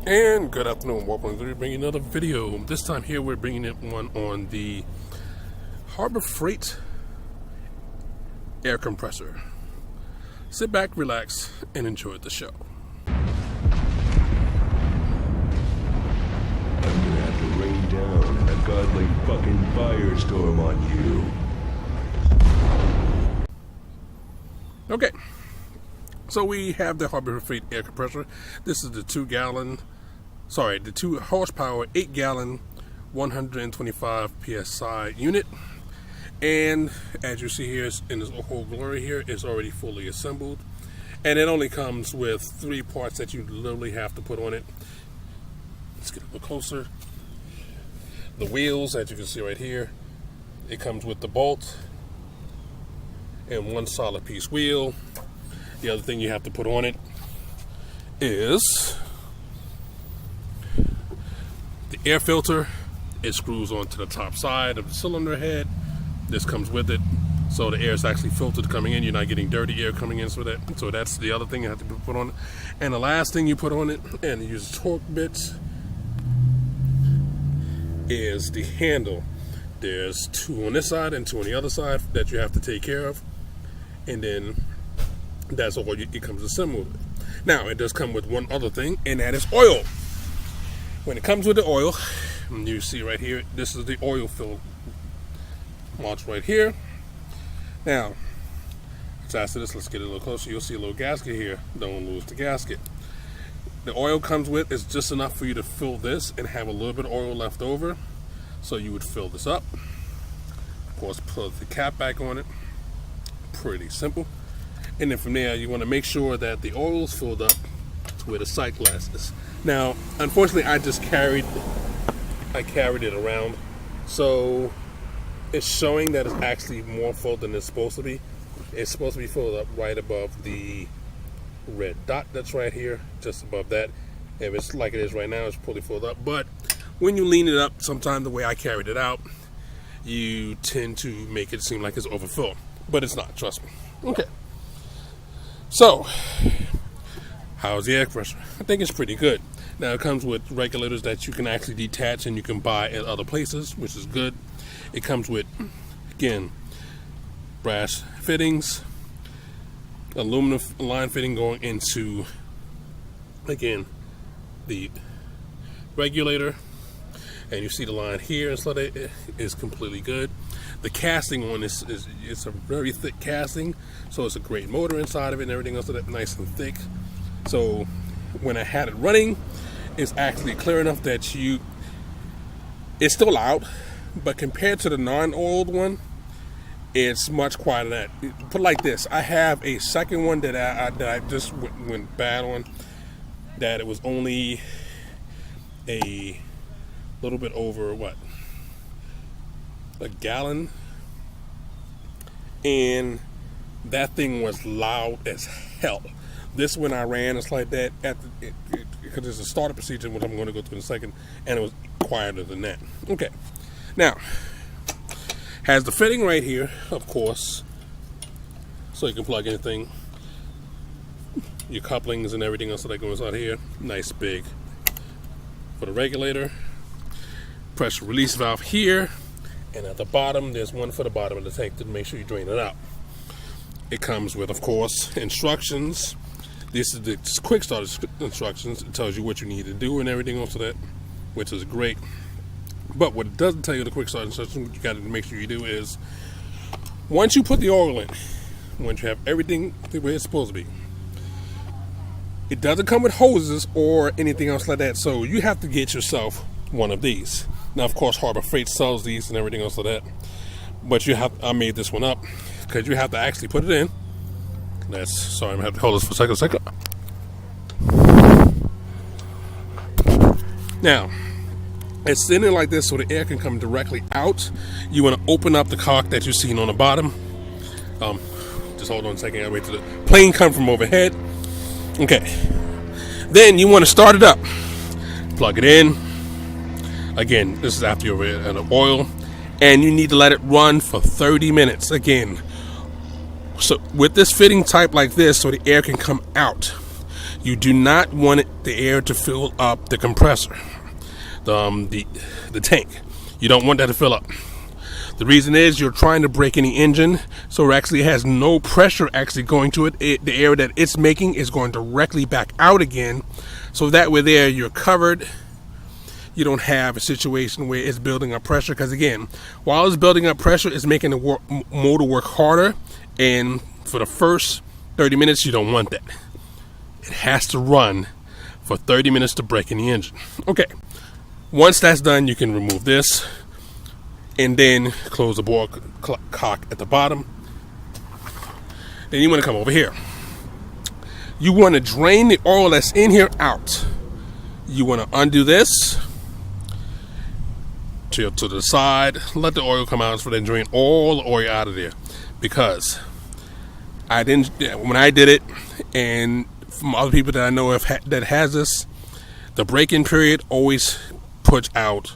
And good afternoon, welcome to bringing another video. This time here we're bringing it one on the Harbor Freight air compressor. Sit back, relax, and enjoy the show. I'm gonna have to rain down a godly fucking firestorm on you. Okay, so we have the Harbor Freight air compressor. This is the 2 horsepower, 8 gallon, 125 psi unit. And as you see here in this whole glory here, it's already fully assembled. And it only comes with 3 parts that you literally have to put on it. Let's get a little closer. The wheels, as you can see right here, it comes with the bolt and 1 solid piece wheel. The other thing you have to put on it is the air filter. It screws onto the top side of the cylinder head. This comes with it, so the air is actually filtered coming in. You're not getting dirty air coming in, so that's the other thing you have to put on it. And the last thing you put on it, and use torque bits, is the handle. There's 2 on this side and 2 on the other side that you have to take care of, and then that's all it comes assembled with. Now it does come with one other thing, and that is oil. When it comes with the oil, you see right here, this is the oil fill marks right here. Now, after this, let's get a little closer. You'll see a little gasket here. Don't lose the gasket. The oil comes with is just enough for you to fill this and have a little bit of oil left over. So you would fill this up. Of course, put the cap back on it. Pretty simple. And then from there, you want to make sure that the oil is filled up to where the sight glass is. Now, unfortunately, I carried it around, so it's showing that it's actually more full than it's supposed to be. It's supposed to be filled up right above the red dot that's right here, just above that. If it's like it is right now, it's fully filled up. But when you lean it up, sometimes the way I carried it out, you tend to make it seem like it's overfilled, but it's not. Trust me. Okay. So, how's the air compressor? I think it's pretty good. Now it comes with regulators that you can actually detach and you can buy at other places, which is good. It comes with, again, brass fittings, aluminum line fitting going into, again, the regulator. And you see the line here, and so that is completely good. The casting on this it's a very thick casting, so it's a great motor inside of it and everything else, so that's nice and thick. So when I had it running, it's actually clear enough that it's still loud, but compared to the non-oiled one, it's much quieter than that. Put it like this: I have a second one that I just went bad on. That it was only a little bit over a gallon, and that thing was loud as hell. This one I ran, it's like that because it's a startup procedure, which I'm going to go through in a second, and it was quieter than that. Okay, now has the fitting right here, of course, so you can plug anything, your couplings and everything else that goes out here. Nice big for the regulator. Pressure release valve here, and at the bottom there's one for the bottom of the tank to make sure you drain it out. It comes with, of course, instructions. This is the quick start instructions. It tells you what you need to do and everything else of that, which is great. But what it doesn't tell you, the quick start instructions, what you got to make sure you do is, once you put the oil in, once you have everything the way it's supposed to be, it doesn't come with hoses or anything else like that, so you have to get yourself one of these. Now, of course, Harbor Freight sells these and everything else like that, but I made this one up because you have to actually put it in. Sorry, I'm gonna have to hold this for a second. Now, it's sitting like this so the air can come directly out. You want to open up the cock that you're seeing on the bottom. Just hold on a second. I'll wait till the plane come from overhead. Okay. Then you want to start it up. Plug it in. Again, this is after you're in the oil, and you need to let it run for 30 minutes. Again, so with this fitting type like this, so the air can come out, You do not want the air to fill up the compressor, the tank. You don't want that to fill up. The reason is you're trying to break any engine, so it actually has no pressure actually going to it. The air that it's making is going directly back out again, so that way there you're covered. You don't have a situation where it's building up pressure, because again, while it's building up pressure, it's making the motor work harder, and for the first 30 minutes you don't want that. It has to run for 30 minutes to break in the engine. Okay, once that's done, you can remove this and then close the bore cock at the bottom. Then you want to come over here. You want to drain the oil that's in here out. You want to undo this to the side, let the oil come out, so then drain all the oil out of there. Because when I did it, and from other people that I know that has this, the break-in period always puts out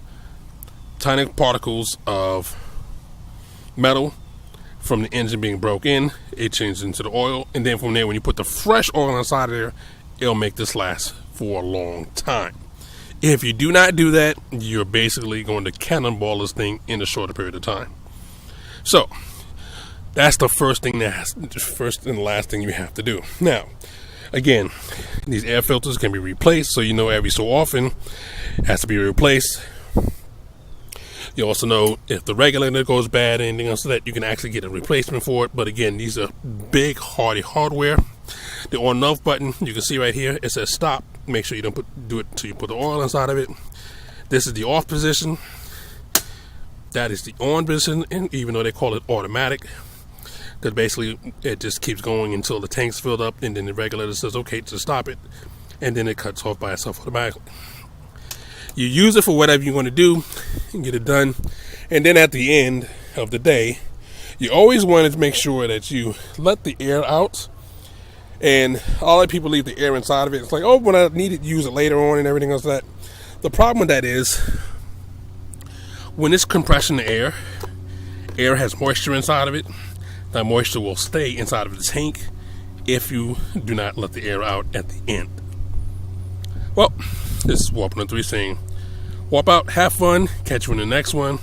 tiny particles of metal from the engine being broke in. It changes into the oil, and then from there, when you put the fresh oil inside of there, it'll make this last for a long time. If you do not do that, you're basically going to cannonball this thing in a shorter period of time. So that's the first and last thing you have to do. Now, again, these air filters can be replaced, so you know every so often it has to be replaced. You also know if the regulator goes bad, anything else, so that you can actually get a replacement for it. But again, these are big, hardy hardware. The on and off button, you can see right here, it says stop. Make sure you don't do it until you put the oil inside of it. This is the off position. That is the on position, and even though they call it automatic, because basically it just keeps going until the tank's filled up, and then the regulator says okay to stop it, and then it cuts off by itself automatically. You use it for whatever you want to do and get it done. And then at the end of the day, you always want to make sure that you let the air out. And a lot of people leave the air inside of it. It's like, oh, when I need it, use it later on and everything else like that. The problem with that is when it's compressing the air has moisture inside of it. That moisture will stay inside of the tank if you do not let the air out at the end. Well, this is Warp 103 saying, warp out, have fun, catch you in the next one.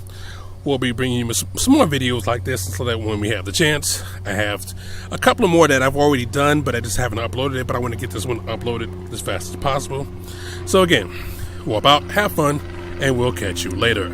We'll be bringing you some more videos like this, so that when we have the chance, I have a couple of more that I've already done, but I just haven't uploaded it, but I want to get this one uploaded as fast as possible. So again, warp out, have fun, and we'll catch you later.